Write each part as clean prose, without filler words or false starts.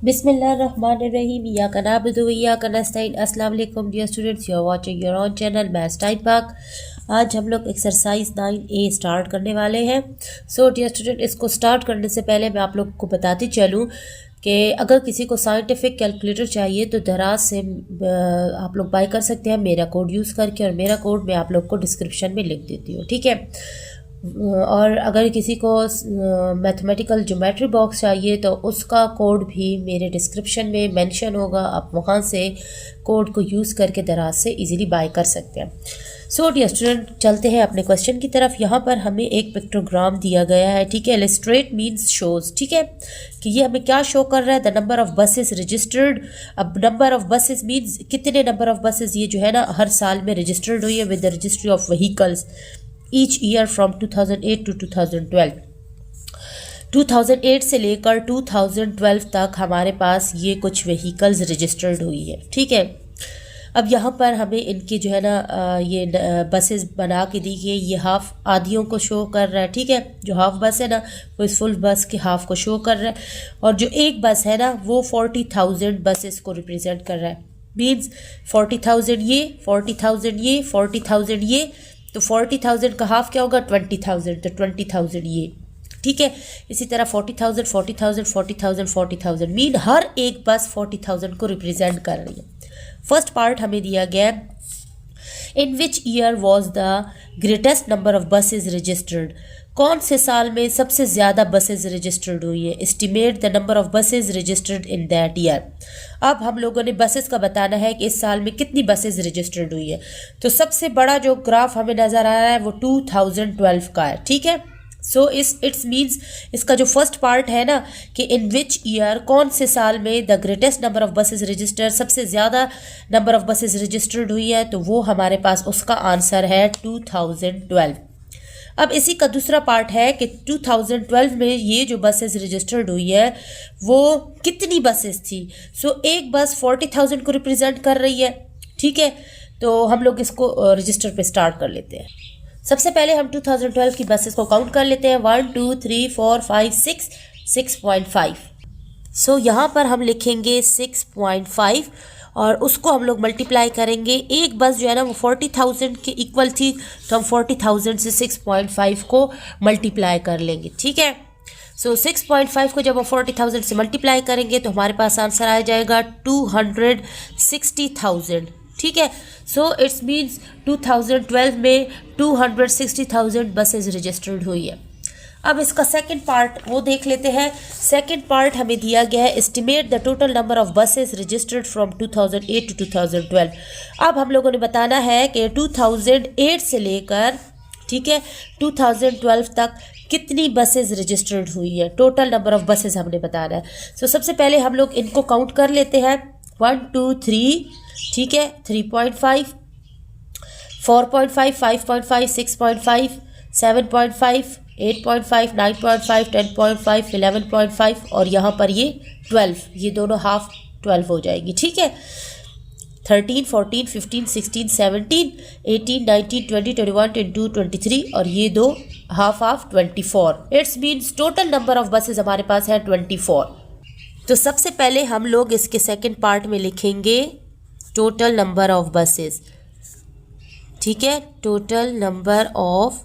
बिस्मिल्लाहिर्रहमानिर्रहीम या कनाबुदु या कनस्ताइन। अस्सलाम वालेकुम dear students, you are watching your own channel maths time Pak. आज हम लोग एक्सरसाइज 9A स्टार्ट करने वाले हैं। सो डियर स्टूडेंट, इसको स्टार्ट करने से पहले मैं आप लोग को बताती चलूँ कि अगर किसी को साइंटिफिक कैलकुलेटर चाहिए तो दराज से आप लोग बाय कर सकते हैं मेरा कोड यूज़ करके, और मेरा कोड मैं आप लोग को डिस्क्रिप्शन में लिख देती हूँ, ठीक है। और अगर किसी को मैथमेटिकल ज्योमेट्री बॉक्स चाहिए तो उसका कोड भी मेरे डिस्क्रिप्शन में मेंशन होगा, आप वहाँ से कोड को यूज़ करके दराज से इजीली बाय कर सकते हैं। सो डियर स्टूडेंट, चलते हैं अपने क्वेश्चन की तरफ। यहाँ पर हमें एक पिक्टोग्राम दिया गया है, ठीक है। इलस्ट्रेट मीन्स शोज, ठीक है, कि ये हमें क्या शो कर रहा है, the number of buses registered. अब नंबर ऑफ बसेस मीन्स कितने नंबर ऑफ बसेस ये जो है ना हर साल में रजिस्टर्ड हुई है with the registry of vehicles each year from 2008 to 2012। 2008 से लेकर 2012 तक हमारे पास ये कुछ व्हीकल्स रजिस्टर्ड हुई है, ठीक है। अब यहाँ पर हमें इनके जो है ना ये बसेस बना के दी गई, ये हाफ आधियों को शो कर रहा है, ठीक है। जो हाफ बस है ना वो इस फुल बस के हाफ को शो कर रहा है, और जो एक बस है ना वो 40,000 बसेस को रिप्रेजेंट कर रहा है। मीन्स 40,000 ये, 40,000 ये, 40,000 ये, तो 40,000 का हाफ क्या होगा 20,000, तो 20,000 ये, ठीक है। इसी तरह 40,000 40,000 40,000 40,000 मीन हर एक बस 40,000 को रिप्रेजेंट कर रही है। फर्स्ट पार्ट हमें दिया गया, in which year was the greatest number of buses registered. कौन से साल में सबसे ज़्यादा बसेज रजिस्टर्ड हुई है। Estimate the number of buses registered in that year. अब हम लोगों ने बसेस का बताना है कि इस साल में कितनी बसेज रजिस्टर्ड हुई है। तो सबसे बड़ा जो ग्राफ हमें नज़र आ रहा है वो 2012 का है, ठीक है। सो इट्स मीन्स इसका जो फर्स्ट पार्ट है ना कि इन विच ईयर, कौन से साल में the greatest number of buses registered, सबसे ज़्यादा नंबर ऑफ बसेज रजिस्टर्ड हुई है, तो वो हमारे पास उसका आंसर है 2012। अब इसी का दूसरा पार्ट है कि 2012 में ये जो बसेस रजिस्टर्ड हुई है वो कितनी बसेस थी। सो एक बस 40,000 को रिप्रेजेंट कर रही है, ठीक है। तो हम लोग इसको रजिस्टर पे स्टार्ट कर लेते हैं। सबसे पहले हम 2012 की बसेस को काउंट कर लेते हैं। 1 2 3 4 5 6 6.5। सो यहाँ पर हम लिखेंगे 6.5 और उसको हम लोग मल्टीप्लाई करेंगे। एक बस जो है ना वो 40,000 के इक्वल थी, तो हम 40,000 से 6.5 को मल्टीप्लाई कर लेंगे, ठीक है। सो 6.5 को जब हम 40,000 से मल्टीप्लाई करेंगे तो हमारे पास आंसर आ जाएगा 260,000, ठीक है। सो इट्स मीन्स 2012 में 260,000 बसेज रजिस्टर्ड हुई है। अब इसका सेकंड पार्ट वो देख लेते हैं। सेकंड पार्ट हमें दिया गया है, estimate the total number of buses registered from 2008 to 2012। अब हम लोगों ने बताना है कि 2008 से लेकर, ठीक है, 2012 तक कितनी बसेस रजिस्टर्ड हुई है। टोटल नंबर ऑफ बसेस हमने बताना है। सो सबसे पहले हम लोग इनको काउंट कर लेते हैं। 1 2 3, ठीक है, 3.5, 4.5, 5.5, 6.5, 7.5, 8.5, 9.5, 10.5, 11.5 और यहाँ पर ये 12, ये दोनों हाफ 12 हो जाएगी, ठीक है। 13, 14, 15, 16, 17, 18, 19, 20, 21, 22, 23 और ये दो half 24। It's means total number of buses हमारे पास है 24। तो सबसे पहले हम लोग इसके सेकंड पार्ट में लिखेंगे टोटल नंबर ऑफ बसेस, ठीक है। टोटल नंबर ऑफ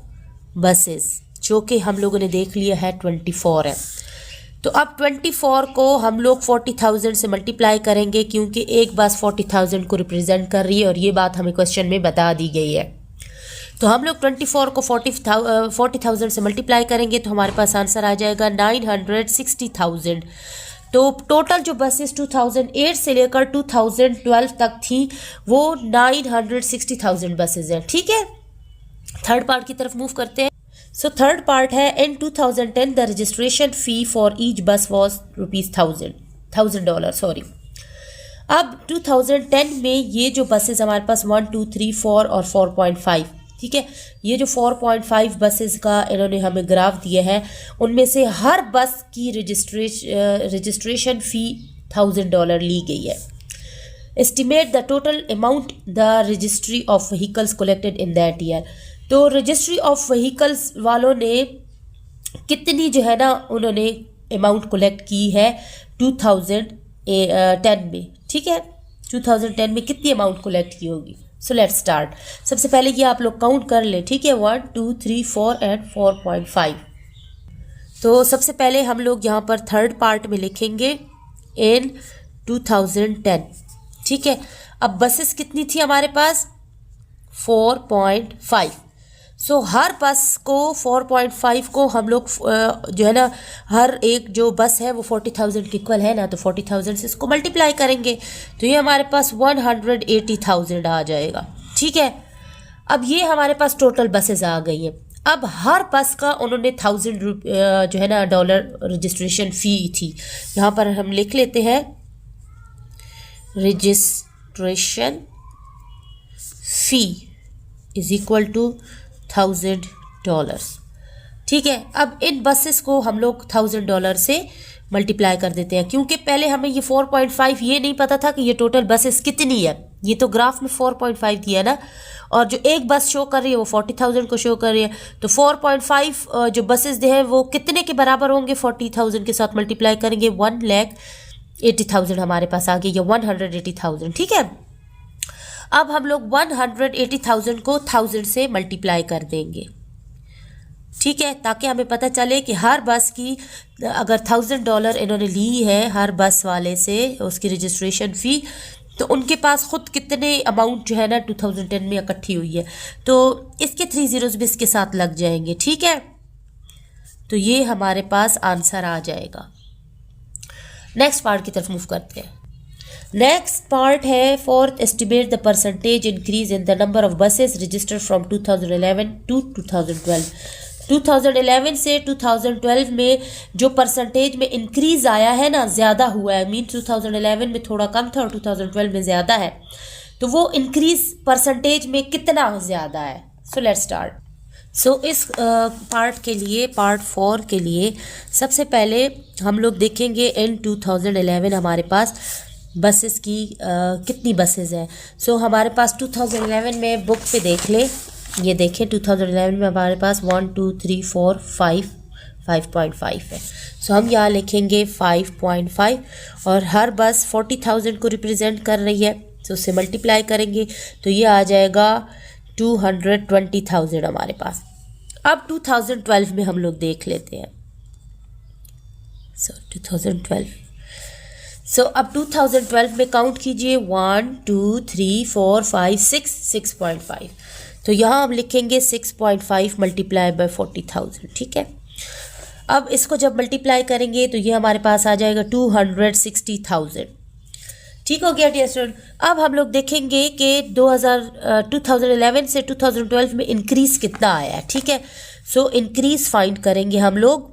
बसेस जो कि हम लोगों ने देख लिया है 24 है। तो अब 24 को हम लोग 40,000 से मल्टीप्लाई करेंगे, क्योंकि एक बस 40,000 को रिप्रेजेंट कर रही है और ये बात हमें क्वेश्चन में बता दी गई है। तो हम लोग 24 को 40,000 से मल्टीप्लाई करेंगे तो हमारे पास आंसर आ जाएगा 960,000। तो टोटल जो बसेस 2008 से लेकर 2012 तक थी वो 960,000 बसेस हैं, ठीक है। थर्ड पार्ट की तरफ मूव करते हैं। सो थर्ड पार्ट है, इन 2010 the registration fee for each बस वॉज $1,000, सॉरी। अब 2010 में ये जो बसेस हमारे पास 1 2 3 4 और 4.5, ठीक है, ये जो 4.5 बसेस का इन्होंने हमें ग्राफ दिया है, उनमें से हर बस की रजिस्ट्रेशन फ़ी $1,000 ली गई है। Estimate the total amount the registry of vehicles collected in that year. तो रजिस्ट्री ऑफ व्हीकल्स वालों ने कितनी जो है ना उन्होंने अमाउंट कलेक्ट की है 2010 10 में, ठीक है, 2010 में कितनी अमाउंट कलेक्ट की होगी। सो लेट्स स्टार्ट। सबसे पहले ये आप लोग काउंट कर लें, ठीक है, 1 2 3 4 एंड 4.5। तो सबसे पहले हम लोग यहाँ पर थर्ड पार्ट में लिखेंगे इन 2010, ठीक है। अब बसेस कितनी थी हमारे पास, 4.5। सो हर बस को 4.5 को हम लोग जो है ना, हर एक जो बस है वो 40,000 के इक्वल है ना, तो 40,000 से इसको मल्टीप्लाई करेंगे तो ये हमारे पास 180,000 आ जाएगा, ठीक है। अब ये हमारे पास टोटल बसेस आ गई हैं। अब हर बस का उन्होंने 1000 जो है ना डॉलर रजिस्ट्रेशन फ़ी थी। यहाँ पर हम लिख लेते हैं registration fee is equal to $1000, ठीक है। अब इन बसेस को हम लोग $1000 से मल्टीप्लाई कर देते हैं, क्योंकि पहले हमें ये 4.5 ये नहीं पता था कि ये टोटल बसेस कितनी है। ये तो ग्राफ में 4.5 दिया ना, और जो एक बस शो कर रही है वो 40,000 को शो कर रही है। तो 4.5 जो बसेस हैं वो कितने के बराबर होंगे, 40,000 के साथ मल्टीप्लाई करेंगे 1,80,000 हमारे पास आ गई, या 180,000, ठीक है। अब हम लोग 180,000 को 1000 से मल्टीप्लाई कर देंगे, ठीक है, ताकि हमें पता चले कि हर बस की अगर $1000 इन्होंने ली है हर बस वाले से उसकी रजिस्ट्रेशन फ़ी, तो उनके पास ख़ुद कितने अमाउंट जो है ना 2010 में इकट्ठी हुई है। तो इसके 3 ज़ीरोज़ भी इसके साथ लग जाएंगे, ठीक है। तो ये हमारे पास आंसर आ जाएगा। नेक्स्ट पार्ट की तरफ मूव करते हैं। नेक्स्ट पार्ट है fourth, estimate the percentage increase in the number of buses registered from 2011 to 2012। 2011 से 2012 में जो परसेंटेज में इंक्रीज आया है ना, ज़्यादा हुआ है, मीन 2011 में थोड़ा कम था और 2012 में ज़्यादा है, तो वो इंक्रीज परसेंटेज में कितना ज़्यादा है। So let's start. सो इस पार्ट के लिए, पार्ट 4 के लिए सबसे पहले हम लोग देखेंगे इन 2011 हमारे पास बसेस की कितनी बसेस हैं। सो हमारे पास 2011 में बुक पे देख ले, ये देखें 2011 में हमारे पास 1 2 3 4 5.5 है। सो हम यहाँ लिखेंगे 5.5 और हर बस 40,000 को रिप्रेजेंट कर रही है, तो उससे मल्टीप्लाई करेंगे तो ये आ जाएगा 220,000 हमारे पास। अब 2012 में हम लोग देख लेते हैं। सो 2012, सो अब 2012 में काउंट कीजिए 1 2 3 4 5 6 6.5, तो यहाँ हम लिखेंगे 6.5 मल्टीप्लाई बाय 40,000, ठीक है। अब इसको जब मल्टीप्लाई करेंगे तो ये हमारे पास आ जाएगा 260,000, ठीक हो गया डियर स्टूडेंट। अब हम लोग देखेंगे कि 2011 से 2012 में इंक्रीज़ कितना आया है, ठीक है। सो इंक्रीज़ फाइंड करेंगे हम लोग,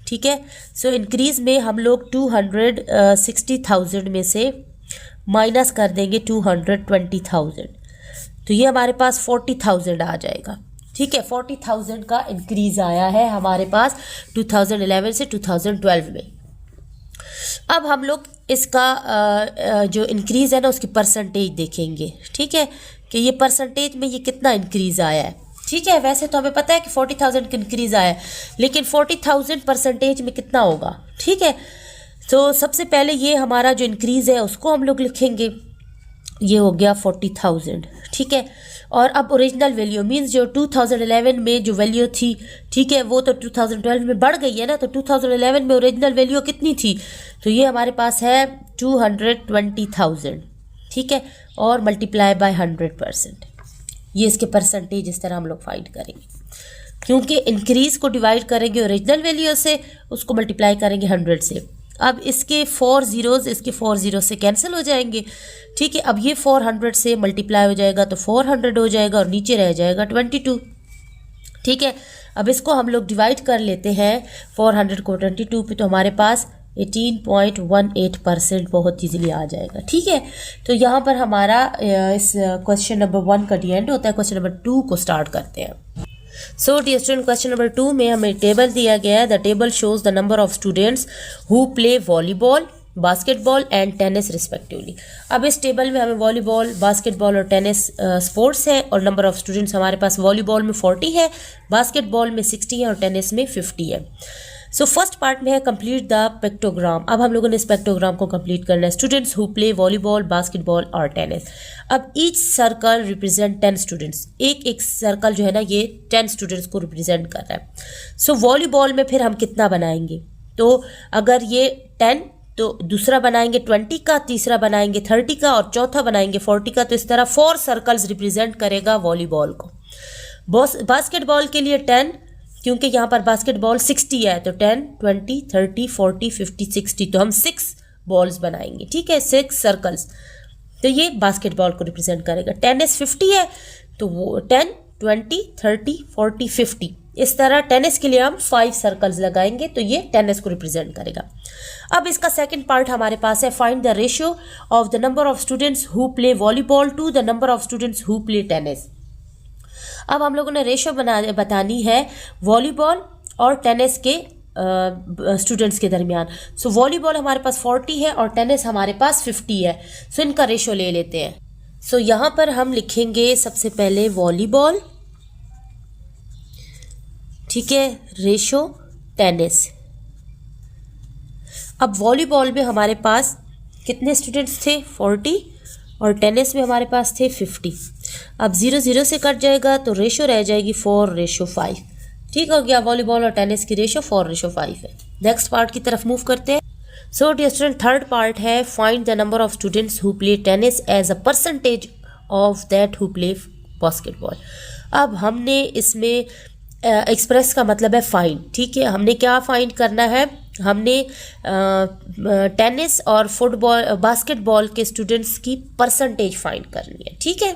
ठीक है। सो इंक्रीज़ में हम लोग 260,000 में से माइनस कर देंगे 220,000, तो ये हमारे पास 40,000 आ जाएगा, ठीक है। 40,000 का इंक्रीज़ आया है हमारे पास 2011 से 2012 में। अब हम लोग इसका जो इंक्रीज़ है ना उसकी परसेंटेज देखेंगे, ठीक है, कि ये परसेंटेज में ये कितना इंक्रीज़ आया है, ठीक है। वैसे तो हमें पता है कि 40,000 का इंक्रीज़ आया है, लेकिन 40,000 परसेंटेज में कितना होगा, ठीक है। तो सबसे पहले ये हमारा जो इंक्रीज़ है उसको हम लोग लिखेंगे, ये हो गया 40,000, ठीक है। और अब ओरिजिनल वैल्यू मींस जो 2011 में जो वैल्यू थी, ठीक है, वो तो 2012 में बढ़ गई है ना, तो 2011 में ओरिजिनल वैल्यू कितनी थी, तो ये हमारे पास है 220,000, ठीक है, और मल्टीप्लाई बाय 100%। ये इसके परसेंटेज इस तरह हम लोग फाइंड करेंगे, क्योंकि इंक्रीज़ को डिवाइड करेंगे ओरिजिनल वैल्यू से, उसको मल्टीप्लाई करेंगे 100 से। अब इसके 4 ज़ीरोज़ इसके 4 ज़ीरो से कैंसिल हो जाएंगे, ठीक है। अब ये 400 से मल्टीप्लाई हो जाएगा तो 400 हो जाएगा और नीचे रह जाएगा 22, ठीक है। अब इसको हम लोग डिवाइड कर लेते हैं 400 को 22 पे, तो हमारे पास 18.18% बहुत ईजिली आ जाएगा, ठीक है। तो यहाँ पर हमारा इस क्वेश्चन नंबर 1 का डी एंड होता है। क्वेश्चन नंबर 2 को स्टार्ट करते हैं। So dear student, question number 2 में हमें टेबल दिया गया है। The table shows the number of students who play volleyball, basketball and tennis respectively. अब इस टेबल में हमें वॉलीबॉल, बास्केटबॉल और टेनिस स्पोर्ट्स है, और नंबर ऑफ स्टूडेंट्स हमारे पास वॉलीबॉल में 40 है, बास्केटबॉल में 60 है और टेनिस में 50 है। सो फर्स्ट पार्ट में है कंप्लीट द पेक्टोग्राम। अब हम लोगों ने इस पेक्टोग्राम को कंप्लीट करना है। Students who play volleyball, basketball और टेनिस। अब ईच सर्कल रिप्रेजेंट 10 स्टूडेंट्स। एक एक सर्कल जो है ना ये 10 स्टूडेंट्स को रिप्रेजेंट कर रहा है। सो वॉलीबॉल में फिर हम कितना बनाएंगे, तो अगर ये 10 तो दूसरा बनाएंगे 20 का, तीसरा बनाएंगे 30 का और चौथा बनाएंगे 40 का। तो इस तरह 4 सर्कल्स रिप्रेजेंट करेगा वॉलीबॉल को। बास्केटबॉल के लिए 10, क्योंकि यहाँ पर बास्केटबॉल 60 है तो 10, 20, 30, 40, 50, 60, तो हम 6 बॉल्स बनाएंगे, ठीक है, 6 सर्कल्स। तो ये बास्केटबॉल को रिप्रेजेंट करेगा। टेनिस 50 है तो वो 10, 20, 30, 40, 50, इस तरह टेनिस के लिए हम 5 सर्कल्स लगाएंगे तो ये टेनिस को रिप्रेजेंट करेगा। अब इसका सेकंड पार्ट हमारे पास है find the ratio of the number of students who play volleyball to the number of students who play tennis. अब हम लोगों ने रेशियो बतानी है वॉलीबॉल और टेनिस के स्टूडेंट्स के दरमियान। सो वॉलीबॉल हमारे पास 40 है और टेनिस हमारे पास 50 है। सो इनका रेशियो ले लेते हैं। सो यहाँ पर हम लिखेंगे सबसे पहले वॉलीबॉल, ठीक है, रेशो टेनिस। अब वॉलीबॉल में हमारे पास कितने स्टूडेंट्स थे 40 और टेनिस में हमारे पास थे 50। अब 0 0 से कट जाएगा तो रेशो रह जाएगी 4:5। ठीक हो गया, वॉलीबॉल और टेनिस की रेशो 4:5 है। नेक्स्ट पार्ट की तरफ मूव करते हैं। So dear student, third part है find the number of students who play tennis as a percentage of that who play basketball. अब हमने इसमें एक्सप्रेस का मतलब है फाइंड, ठीक है। हमने क्या फाइंड करना है, हमने टेनिस और फुटबॉल बास्केटबॉल के स्टूडेंट्स की परसेंटेज फाइंड करनी है, ठीक है।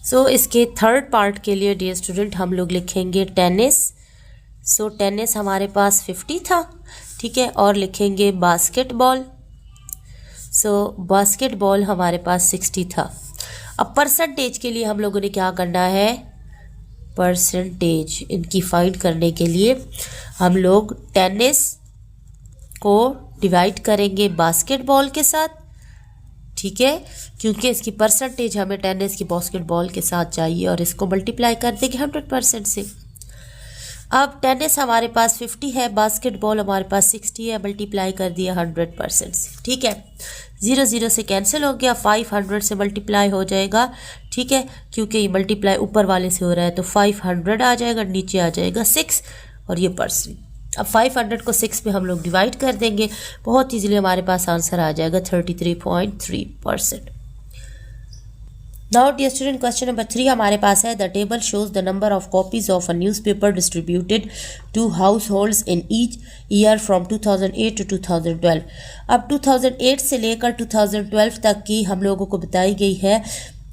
सो इसके थर्ड पार्ट के लिए डियर स्टूडेंट हम लोग लिखेंगे टेनिस। सो टेनिस हमारे पास 50 था, ठीक है, और लिखेंगे बास्केटबॉल। सो बास्केटबॉल हमारे पास 60 था। अब परसेंटेज के लिए हम लोगों ने क्या करना है, परसेंटेज इनकी फाइंड करने के लिए हम लोग टेनिस को डिवाइड करेंगे बास्केटबॉल के साथ, ठीक है, क्योंकि इसकी परसेंटेज हमें टेनिस की बास्केटबॉल के साथ चाहिए और इसको मल्टीप्लाई कर देंगे 100% से। अब टेनिस हमारे पास 50 है, बास्केटबॉल हमारे पास 60 है, मल्टीप्लाई कर दिया 100% से, ठीक है। 0 0 से कैंसिल हो गया, 500 से मल्टीप्लाई हो जाएगा, ठीक है, क्योंकि ये मल्टीप्लाई ऊपर वाले से हो रहा है तो 500 आ जाएगा, नीचे आ जाएगा 6 और ये परसेंट। अब 500 को 6 में हम लोग डिवाइड कर देंगे, बहुत ईजिली हमारे पास आंसर आ जाएगा 33.3%। Now dear student, question number 3 हमारे पास है the table shows the number of copies of a newspaper distributed to households in each year from 2008 to 2012। अब 2008 से लेकर 2012 तक की हम लोगों को बताई गई है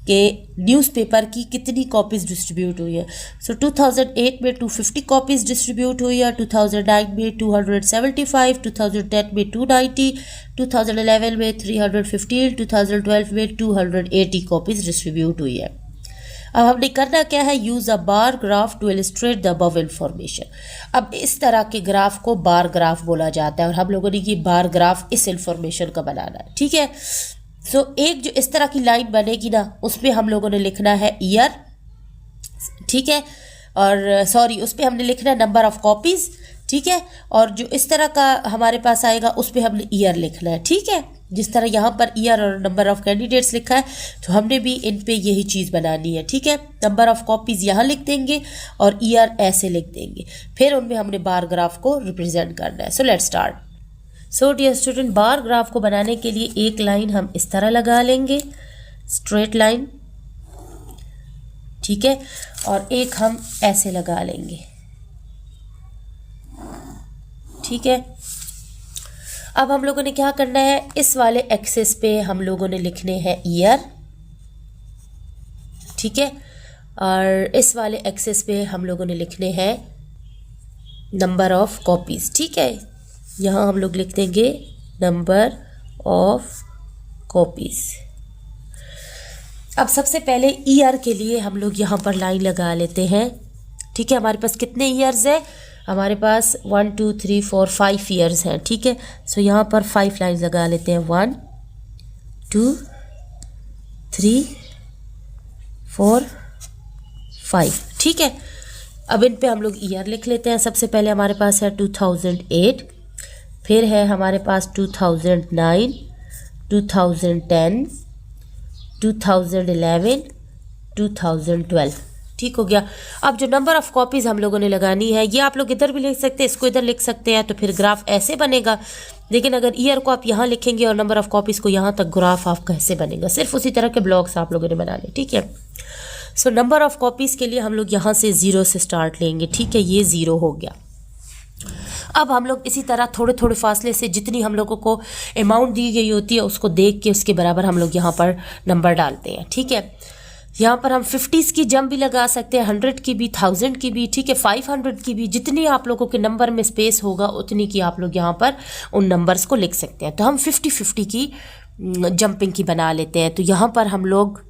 कि न्यूज़पेपर की कितनी कॉपीज़ डिस्ट्रीब्यूट हुई है। सो 2008 में 250 कॉपीज़ डिस्ट्रीब्यूट हुई है, 2009 में 275, 2010 में 290, 2011 में 315, 2012 में 280 कॉपीज़ डिस्ट्रीब्यूट हुई है। अब हमने करना क्या है, use a bar graph to illustrate the above information. अब इस तरह के ग्राफ को बार ग्राफ बोला जाता है और हम लोगों ने ये बार ग्राफ इस इंफॉर्मेशन का बनाना है, ठीक है। सो एक जो इस तरह की लाइन बनेगी ना, उसमें हम लोगों ने लिखना है ईयर, ठीक है, और सॉरी उस पर हमने लिखना है नंबर ऑफ कॉपीज़, ठीक है, और जो इस तरह का हमारे पास आएगा उस पर हमने ईयर लिखना है, ठीक है। जिस तरह यहाँ पर ईयर और नंबर ऑफ कैंडिडेट्स लिखा है तो हमने भी इन पे यही चीज़ बनानी है, ठीक है। नंबर ऑफ कॉपीज़ यहाँ लिख देंगे और ईयर ऐसे लिख देंगे, फिर उनमें हमने बार ग्राफ को रिप्रेजेंट करना है। So let's start. So dear student, bar graph को बनाने के लिए एक लाइन हम इस तरह लगा लेंगे, स्ट्रेट लाइन, ठीक है, और एक हम ऐसे लगा लेंगे, ठीक है। अब हम लोगों ने क्या करना है, इस वाले एक्सिस पे हम लोगों ने लिखने हैं ईयर, ठीक है, और इस वाले एक्सिस पे हम लोगों ने लिखने हैं नंबर ऑफ कॉपीज़, ठीक है। यहाँ हम लोग लिख देंगे नंबर ऑफ कॉपीज़। अब सबसे पहले ईयर के लिए हम लोग यहाँ पर लाइन लगा लेते हैं, ठीक है। हमारे पास कितने ईयर्स हैं, हमारे पास 1 2 3 4 5 ईयर्स हैं, ठीक है। सो यहाँ पर 5 लाइन लगा लेते हैं, 1 2 3 4 5, ठीक है। अब इन पे हम लोग ईयर लिख लेते हैं। सबसे पहले हमारे पास है 2008, फिर है हमारे पास 2009, 2010, 2011, 2012। ठीक हो गया। अब जो नंबर ऑफ़ कॉपीज़ हम लोगों ने लगानी है, ये आप लोग इधर भी लिख सकते हैं, इसको इधर लिख सकते हैं, तो फिर ग्राफ ऐसे बनेगा। लेकिन अगर ईयर को आप यहाँ लिखेंगे और नंबर ऑफ़ कॉपीज़ को यहाँ तक, ग्राफ आपका ऐसे बनेगा। सिर्फ उसी तरह के ब्लॉक्स आप लोगों ने बनाने, ठीक है। सो नंबर ऑफ़ कॉपीज़ के लिए हम लोग यहाँ से 0 से स्टार्ट लेंगे, ठीक है। ये 0 हो गया। अब हम लोग इसी तरह थोड़े थोड़े फासले से जितनी हम लोगों को अमाउंट दी गई होती है उसको देख के उसके बराबर हम लोग यहाँ पर नंबर डालते हैं, ठीक है। यहाँ पर हम 50s की जंप भी लगा सकते हैं, 100 की भी, 1000 की भी, ठीक है, 500 की भी। जितनी आप लोगों के नंबर में स्पेस होगा उतनी की आप लोग यहाँ पर उन नंबर्स को लिख सकते हैं। तो हम 50-50 की जंपिंग की बना लेते हैं। तो यहाँ पर हम लोग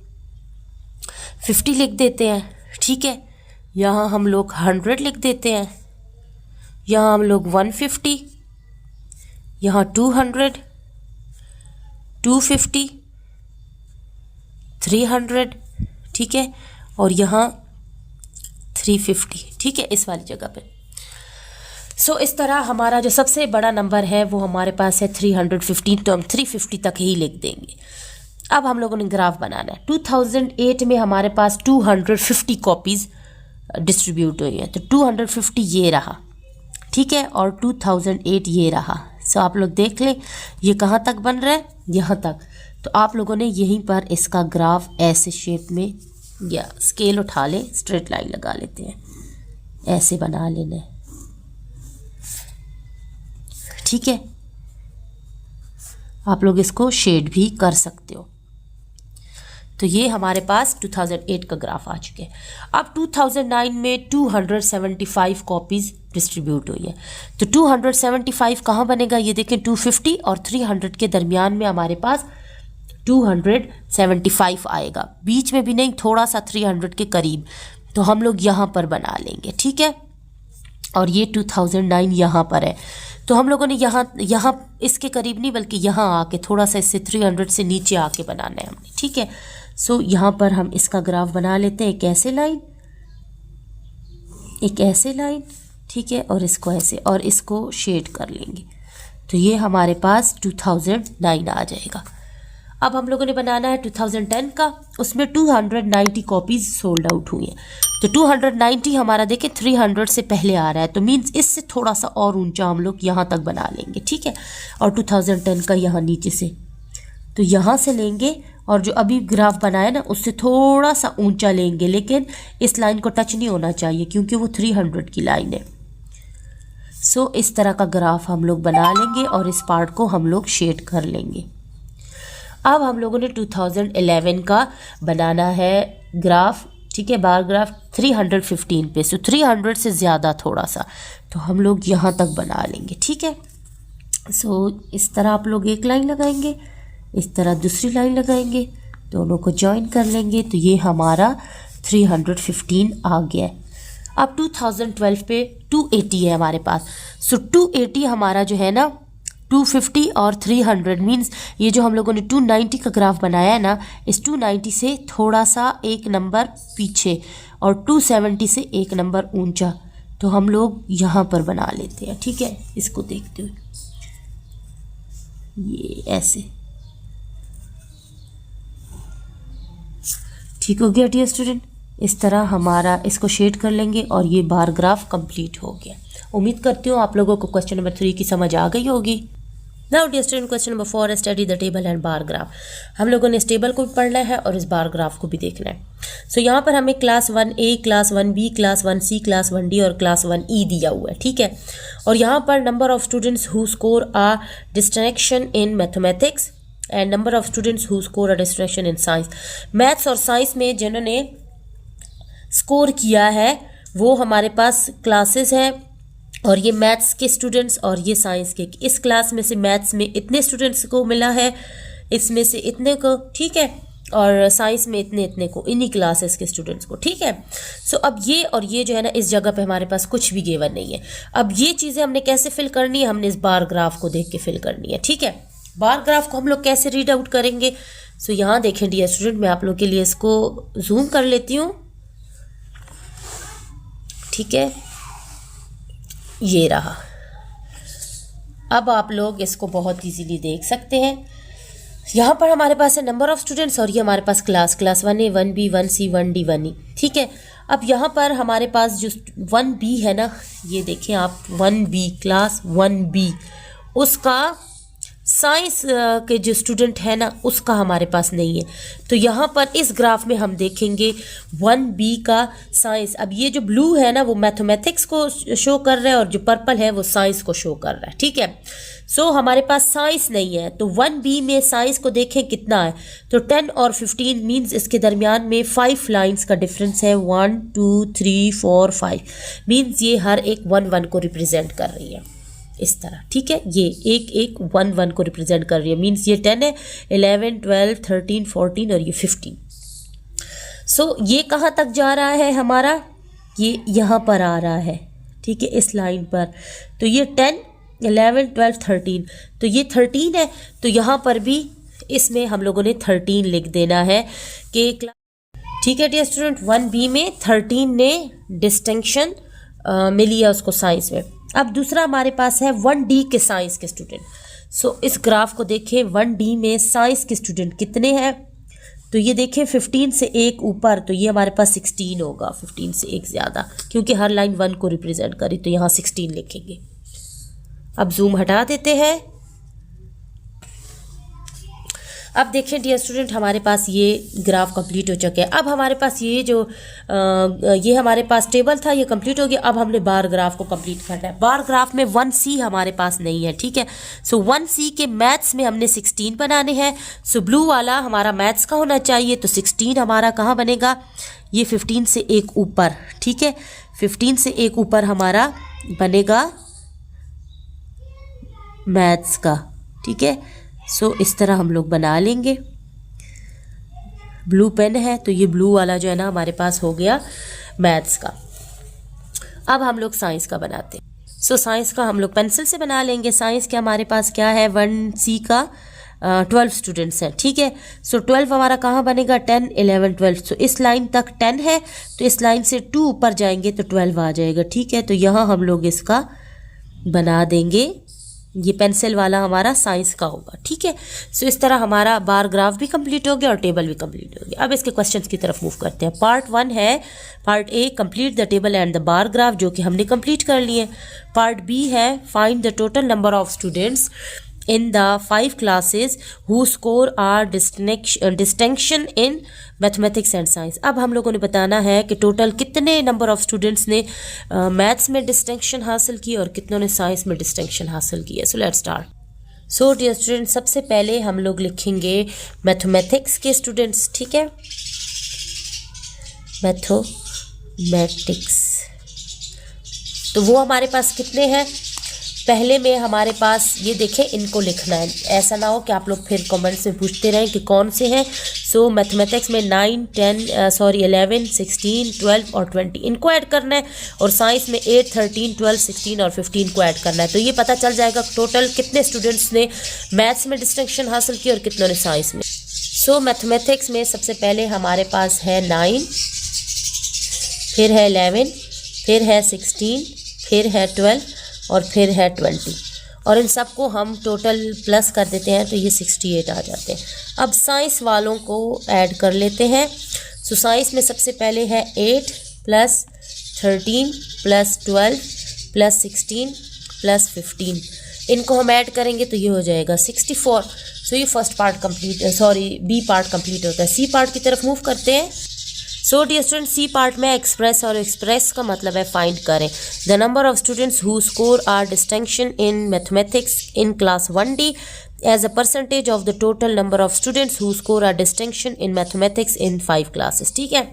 50 लिख देते हैं, ठीक है। यहाँ हम लोग 100 लिख देते हैं, यहाँ हम लोग 150, यहाँ 200, 250, 300, ठीक है, और यहाँ 350, ठीक है, इस वाली जगह पे। सो इस तरह हमारा जो सबसे बड़ा नंबर है वो हमारे पास है 315, तो हम 350 तक ही लिख देंगे। अब हम लोगों ने ग्राफ बनाना है। 2008 में हमारे पास 250 कॉपीज़ डिस्ट्रीब्यूट हुई हैं, तो 250 ये रहा, ठीक है, और 2008 ये रहा। सो आप लोग देख लें ये कहाँ तक बन रहा है, यहाँ तक। तो आप लोगों ने यहीं पर इसका ग्राफ ऐसे शेप में, या स्केल उठा लें, स्ट्रेट लाइन लगा लेते हैं, ऐसे बना लेना है, ठीक है। आप लोग इसको शेड भी कर सकते हो। तो ये हमारे पास 2008 का ग्राफ आ चुके हैं। अब 2009 में 275 कॉपीज़ डिस्ट्रीब्यूट हुई है। तो 275 कहाँ बनेगा, ये देखें, 250 और 300 के दरमियान में हमारे पास 275 आएगा, बीच में भी नहीं, थोड़ा सा 300 के करीब। तो हम लोग यहाँ पर बना लेंगे, ठीक है। और ये 2009 यहाँ पर है, तो हम लोगों ने यहाँ इसके करीब नहीं बल्कि यहाँ आके थोड़ा सा इससे 300 से नीचे आके बनाना है हमने, ठीक है। सो यहाँ पर हम इसका ग्राफ बना लेते हैं, एक ऐसे लाइन, एक ऐसे लाइन, ठीक है, और इसको ऐसे, और इसको शेड कर लेंगे। तो ये हमारे पास 2009 आ जाएगा। अब हम लोगों ने बनाना है 2010 का, उसमें 290 कॉपीज़ सोल्ड आउट हुई हैं। तो 290 हमारा देखें 300 से पहले आ रहा है, तो मीन्स इससे थोड़ा सा और ऊंचा हम लोग यहाँ तक बना लेंगे, ठीक है। और 2010 का यहाँ नीचे से, तो यहाँ से लेंगे और जो अभी ग्राफ बनाया ना उससे थोड़ा सा ऊंचा लेंगे, लेकिन इस लाइन को टच नहीं होना चाहिए क्योंकि वो 300 की लाइन है। सो इस तरह का ग्राफ हम लोग बना लेंगे और इस पार्ट को हम लोग शेड कर लेंगे। अब हम लोगों ने 2011 का बनाना है ग्राफ, ठीक है, बार ग्राफ 315 पे। सो 300 से ज़्यादा थोड़ा सा, तो हम लोग यहाँ तक बना लेंगे, ठीक है। सो इस तरह आप लोग एक लाइन लगाएंगे, इस तरह दूसरी लाइन लगाएंगे, दोनों को ज्वाइन कर लेंगे, तो ये हमारा 315 आ गया है। अब 2012 पे 280 है हमारे पास। सो 280 हमारा जो है ना 250 और 300 मीन्स ये जो हम लोगों ने 290 का ग्राफ बनाया है ना, इस 290 से थोड़ा सा एक नंबर पीछे और 270 से एक नंबर ऊंचा, तो हम लोग यहाँ पर बना लेते हैं, ठीक है। इसको देखते हुए ये ऐसे, ठीक हो गया डियर स्टूडेंट। इस तरह हमारा इसको शेड कर लेंगे और ये बार ग्राफ कंप्लीट हो गया। उम्मीद करती हूँ आप लोगों को क्वेश्चन नंबर 3 की समझ आ गई होगी। Now dear student, question number 4 है study the table and bar graph. हम लोगों ने इस टेबल को भी पढ़ना है और इस बार ग्राफ को भी देखना है। सो यहाँ पर हमें class 1A, class 1B, class 1C, class 1D और क्लास 1E दिया हुआ है, ठीक है। और यहाँ पर number of students who score a distinction in mathematics and number of students who score a distinction in science. Maths और साइंस में जिन्होंने स्कोर किया है वो हमारे पास क्लासेस हैं, और ये मैथ्स के स्टूडेंट्स और ये साइंस के। इस क्लास में से मैथ्स में इतने स्टूडेंट्स को मिला है, इसमें से इतने को, ठीक है, और साइंस में इतने इतने को, इन्हीं क्लासेस के स्टूडेंट्स को, ठीक है। सो अब ये और ये जो है ना, इस जगह पे हमारे पास कुछ भी गिवन नहीं है। अब ये चीज़ें हमने कैसे फिल करनी है, हमने इस बार ग्राफ को देख के फिल करनी है, ठीक है। बार ग्राफ को हम लोग कैसे रीड आउट करेंगे, सो यहाँ देखें डियर स्टूडेंट, मैं आप लोग के लिए इसको जूम कर लेती हूँ, ठीक है, ये रहा। अब आप लोग इसको बहुत इजीली देख सकते हैं। यहाँ पर हमारे पास है नंबर ऑफ स्टूडेंट्स और ये हमारे पास class 1A 1B 1C 1D 1E, ठीक है। अब यहाँ पर हमारे पास जो 1B है ना, ये देखें आप, 1B क्लास 1B, उसका साइंस के जो स्टूडेंट है ना, उसका हमारे पास नहीं है। तो यहाँ पर इस ग्राफ में हम देखेंगे 1B का साइंस। अब ये जो ब्लू है ना वो मैथमेटिक्स को शो कर रहा है और जो पर्पल है वो साइंस को शो कर रहा है, ठीक है। सो हमारे पास साइंस नहीं है, तो 1B में साइंस को देखें कितना है, तो 10 और 15 मीन्स इसके दरमियान में 5 लाइंस का डिफरेंस है, 1 2 3 4 5 मीन्स ये हर एक 1 1 को रिप्रेजेंट कर रही है इस तरह, ठीक है। ये एक एक 1 1 को रिप्रेजेंट कर रही है, मीन्स ये 10 है, 11 12 13 14 और ये 15। सो ये कहाँ तक जा रहा है हमारा, ये यहाँ पर आ रहा है, ठीक है, इस लाइन पर। तो ये 10 11 12 13, तो ये 13 है, तो यहाँ पर भी इसमें हम लोगों ने 13 लिख देना है कि, ठीक है डियर स्टूडेंट। 1B में 13 ने डिस्टिंक्शन मिली है उसको साइंस में। अब दूसरा हमारे पास है 1D के साइंस के स्टूडेंट। सो इस ग्राफ को देखें, 1D में साइंस के स्टूडेंट कितने हैं, तो ये देखें 15 से एक ऊपर, तो ये हमारे पास 16 होगा, 15 से एक ज़्यादा, क्योंकि हर लाइन 1 को रिप्रेजेंट करी, तो यहाँ 16 लिखेंगे। अब जूम हटा देते हैं। अब देखें डियर स्टूडेंट, हमारे पास ये ग्राफ कंप्लीट हो चुका है। अब हमारे पास ये जो ये हमारे पास टेबल था, ये कंप्लीट हो गया। अब हमने बार ग्राफ को कंप्लीट करना है। बार ग्राफ में 1C हमारे पास नहीं है, ठीक है। सो 1C के मैथ्स में हमने 16 बनाने हैं। सो ब्लू वाला हमारा मैथ्स का होना चाहिए, तो 16 हमारा कहाँ बनेगा, ये 15 से एक ऊपर, ठीक है, 15 से एक ऊपर हमारा बनेगा मैथ्स का, ठीक है। सो इस तरह हम लोग बना लेंगे। ब्लू पेन है, तो ये ब्लू वाला जो है ना हमारे पास हो गया मैथ्स का। अब हम लोग साइंस का बनाते हैं। सो साइंस का हम लोग पेंसिल से बना लेंगे। साइंस के हमारे पास क्या है, 1C का 12 स्टूडेंट्स हैं, ठीक है। सो 12 हमारा कहाँ बनेगा, 10 11 12। सो इस लाइन तक 10 है, तो इस लाइन से 2 ऊपर जाएंगे तो 12 आ जाएगा, ठीक है। तो यहाँ हम लोग इसका बना देंगे, ये पेंसिल वाला हमारा साइंस का होगा, ठीक है। सो इस तरह हमारा बार ग्राफ भी कंप्लीट हो गया और टेबल भी कंप्लीट हो गया। अब इसके क्वेश्चंस की तरफ मूव करते हैं। पार्ट 1 है, part A complete the table and the bar graph, जो कि हमने कंप्लीट कर लिए। पार्ट B है, find the total number of students in the 5 classes who score are distinction in mathematics and science। अब हम लोगों ने बताना है कि टोटल कितने नंबर ऑफ स्टूडेंट्स ने मैथ्स में डिस्टिंक्शन हासिल की और कितनों ने साइंस में डिस्टिंक्शन हासिल की है। So let's start. So dear student, सबसे पहले हम लोग लिखेंगे मैथमेटिक्स के स्टूडेंट्स, ठीक है, मैथमेटिक्स। तो वो हमारे पास कितने हैं, पहले में हमारे पास ये देखें, इनको लिखना है, ऐसा ना हो कि आप लोग फिर कमेंट्स में पूछते रहें कि कौन से हैं। सो मैथमेटिक्स में 9 10 11 16 12 और 20 इनको ऐड करना है, और साइंस में 8 13 12 16 और 15 को ऐड करना है। तो ये पता चल जाएगा टोटल कितने स्टूडेंट्स ने मैथ्स में डिस्टिंक्शन हासिल की और कितनों ने साइंस में। सो मैथमेटिक्स में सबसे पहले हमारे पास है 9, फिर है 11, फिर है 16, फिर है 12 और फिर है 20, और इन सब को हम टोटल प्लस कर देते हैं तो ये 68 आ जाते हैं। अब साइंस वालों को ऐड कर लेते हैं। सो साइंस में सबसे पहले है 8 + 13 + 12 + 16 + 15, इनको हम ऐड करेंगे तो ये हो जाएगा 64। सो ये first part complete, B part complete होता है। सी पार्ट की तरफ मूव करते हैं। So dear student, C part में एक्सप्रेस, और एक्सप्रेस का मतलब है फाइंड करें। The number of students who score are distinction in mathematics in class 1D as a percentage of the total number of students who score are distinction in mathematics in 5 classes, ठीक है।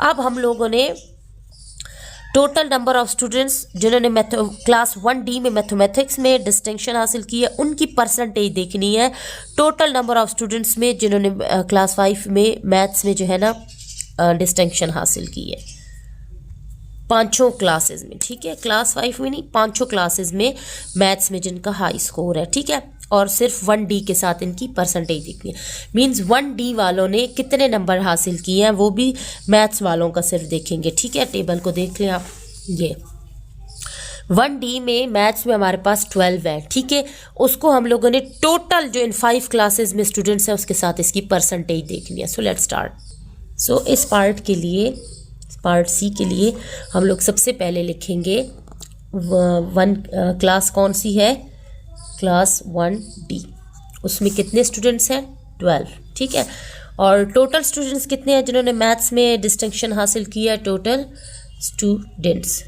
अब हम लोगों ने total number of students जिन्होंने class 1D में mathematics में distinction हासिल की है उनकी परसेंटेज देखनी है टोटल नंबर ऑफ स्टूडेंट्स में जिन्होंने क्लास 5 में मैथ्स में जो है ना डिस्टिंक्शन हासिल की है, 5 क्लासेस में, ठीक है। क्लास 5 में नहीं, 5 क्लासेस में मैथ्स में जिनका हाई स्कोर है, ठीक है। और सिर्फ 1D के साथ इनकी परसेंटेज देखनी है, मींस 1D वालों ने कितने नंबर हासिल किए हैं वो भी मैथ्स वालों का सिर्फ देखेंगे, ठीक है। टेबल को देख लें आप। ये 1D में मैथ्स में हमारे पास 12 है, ठीक है। उसको हम लोगों ने टोटल जो इन 5 क्लासेस में स्टूडेंट्स हैं उसके साथ इसकी परसेंटेज देखनी है। So let's start. सो इस पार्ट के लिए, पार्ट सी के लिए हम लोग सबसे पहले लिखेंगे क्लास कौन सी है, क्लास 1D। उसमें कितने स्टूडेंट्स हैं, 12, ठीक है। और टोटल स्टूडेंट्स कितने हैं जिन्होंने मैथ्स में डिस्टिंक्शन हासिल किया, टोटल स्टूडेंट्स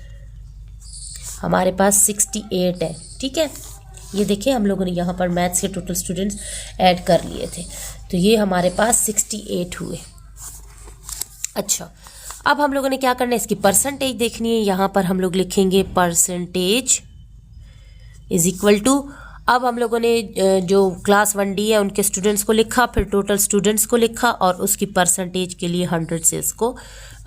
हमारे पास 68 है, ठीक है। ये देखिए हम लोगों ने यहाँ पर मैथ्स के टोटल स्टूडेंट्स ऐड कर लिए थे, तो ये हमारे पास 68 हुए। अच्छा, अब हम लोगों ने क्या करना है, इसकी परसेंटेज देखनी है। यहाँ पर हम लोग लिखेंगे परसेंटेज इज इक्वल टू, अब हम लोगों ने जो क्लास 1D है उनके स्टूडेंट्स को लिखा, फिर टोटल स्टूडेंट्स को लिखा और उसकी परसेंटेज के लिए 100 से इसको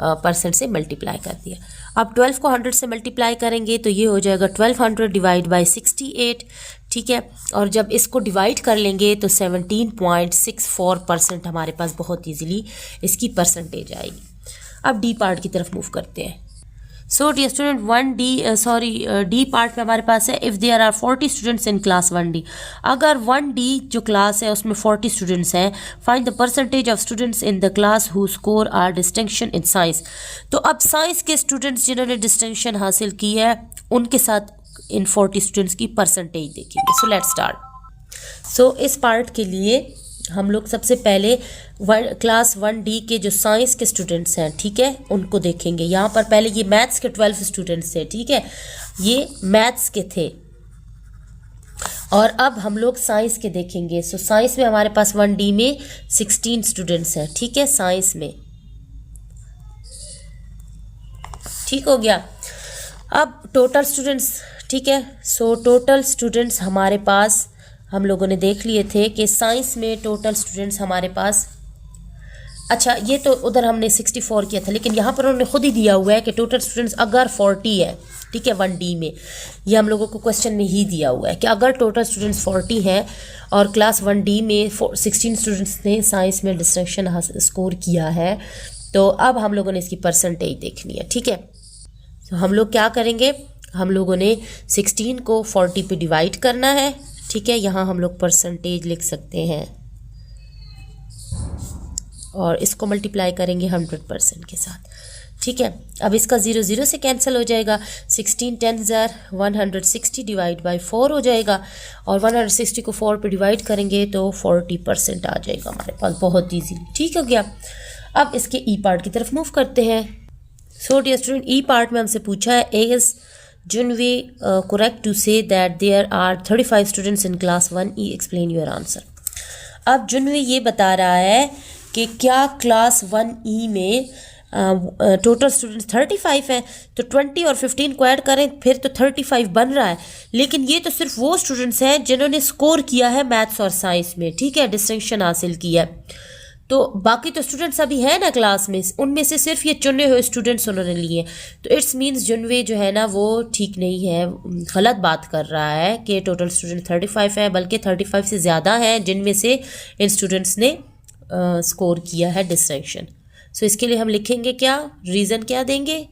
परसेंट से मल्टीप्लाई कर दिया। अब 12 को 100 से मल्टीप्लाई करेंगे तो ये हो जाएगा 1200 डिवाइड बाई 68, ठीक है। और जब इसको डिवाइड कर लेंगे तो 17.64% हमारे पास बहुत ईजिली इसकी परसेंटेज आएगी। अब डी पार्ट की तरफ मूव करते हैं। So dear student, D part में हमारे पास है, if there are 40 students in class 1D। अगर 1D जो क्लास है उसमें 40 स्टूडेंट्स हैं, find the percentage of students in the class who score are distinction in science. तो अब साइंस के स्टूडेंट्स जिन्होंने डिस्टिंक्शन हासिल की है उनके साथ इन 40 स्टूडेंट्स की परसेंटेज देखेंगे। सो लेट्स स्टार्ट। सो इस पार्ट के लिए हम लोग सबसे पहले क्लास 1D के जो साइंस के स्टूडेंट्स हैं, ठीक है, उनको देखेंगे। यहाँ पर पहले ये मैथ्स के 12 स्टूडेंट्स थे, ठीक है, ये मैथ्स के थे। और अब हम लोग साइंस के देखेंगे। सो साइंस में हमारे पास 1D में 16 स्टूडेंट्स हैं, ठीक है, साइंस में, ठीक हो गया। अब टोटल स्टूडेंट्स, ठीक है, सो टोटल स्टूडेंट्स हमारे पास हम लोगों ने देख लिए थे कि साइंस में टोटल स्टूडेंट्स हमारे पास, अच्छा ये तो उधर हमने 64 किया था, लेकिन यहाँ पर उन्होंने खुद ही दिया हुआ है कि टोटल स्टूडेंट्स अगर 40 है, ठीक है, 1D में, ये हम लोगों को क्वेश्चन में ही दिया हुआ है कि अगर टोटल स्टूडेंट्स 40 हैं और क्लास 1D में 16 स्टूडेंट्स ने साइंस में डिस्टिंक्शन स्कोर किया है, तो अब हम लोगों ने इसकी परसेंटेज देखनी है, ठीक है। तो हम लोग क्या करेंगे, हम लोगों ने 16 को 40 पे डिवाइड करना है, ठीक है। यहाँ हम लोग परसेंटेज लिख सकते हैं और इसको मल्टीप्लाई करेंगे 100% के साथ, ठीक है। अब इसका 0 0 से कैंसिल हो जाएगा, 16 10 160 डिवाइड बाई 4 हो जाएगा और 160 को 4 पे डिवाइड करेंगे तो 40% आ जाएगा हमारे पास, बहुत ईजी, ठीक हो गया। अब इसके ई पार्ट की तरफ मूव करते हैं। सो डियर स्टूडेंट, ई पार्ट में हमसे पूछा है, is Junwe correct to say that there are 35 students in class 1E? Explain your answer. अब जुनवे ये बता रहा है कि क्या क्लास 1E में टोटल स्टूडेंट्स 35 हैं, तो 20 और 15 को ऐड करें फिर तो 35 बन रहा है। लेकिन ये तो सिर्फ वो स्टूडेंट्स हैं जिन्होंने स्कोर किया है मैथ्स और साइंस में, ठीक है, डिस्टिंक्शन हासिल किया है। तो बाकी तो स्टूडेंट्स अभी है ना क्लास में, उनमें से सिर्फ ये चुने हुए स्टूडेंट्स उन्होंने लिए। तो इट्स मीन्स जुनवे जो है ना वो ठीक नहीं है, गलत बात कर रहा है कि टोटल स्टूडेंट 35 है, बल्कि 35 से ज़्यादा हैं जिनमें से इन स्टूडेंट्स ने स्कोर किया है डिस्टिंक्शन। सो इसके लिए हम लिखेंगे क्या, रीज़न क्या देंगे।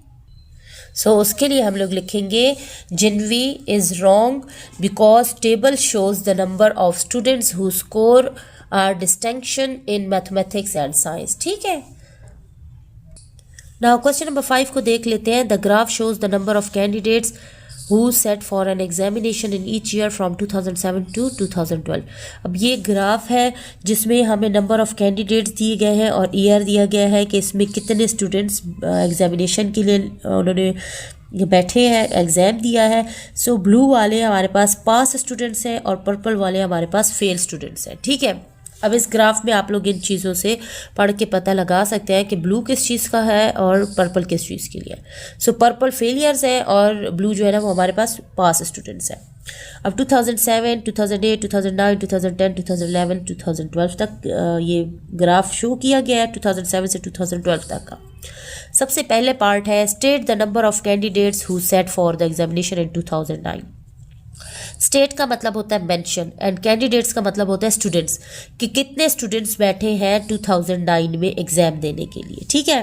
सो उसके लिए हम लोग लिखेंगे जिनवी is wrong because table shows the number of students who score distinction in mathematics and science, ठीक है। नाउ क्वेश्चन नंबर 5 को देख लेते हैं। The graph shows the number of candidates who sat for an examination in each year from 2007 to 2012। अब ये graph है जिसमें हमें नंबर ऑफ कैंडिडेट्स दिए गए हैं और ईयर दिया गया है कि इसमें कितने स्टूडेंट्स एग्जामिनेशन के लिए उन्होंने बैठे हैं, एग्ज़ाम दिया है। सो ब्लू वाले हमारे पास पास स्टूडेंट्स हैं और पर्पल वाले हमारे पास फेल स्टूडेंट्स हैं, ठीक है। अब इस ग्राफ में आप लोग इन चीज़ों से पढ़ के पता लगा सकते हैं कि ब्लू किस चीज़ का है और पर्पल किस चीज़ के लिए। सो पर्पल फेलियर्स है और ब्लू जो है ना वो हमारे पास पास स्टूडेंट्स हैं। अब 2007, 2008, 2009, 2010, 2011, 2012 तक ये ग्राफ शो किया गया है, 2007 से 2012 तक का। सबसे पहले पार्ट है state the number of candidates who sat for the examination in 2009। State का मतलब होता है मेंशन एंड कैंडिडेट्स का मतलब होता है स्टूडेंट्स, कि कितने स्टूडेंट्स बैठे हैं 2009 में एग्जाम देने के लिए, ठीक है।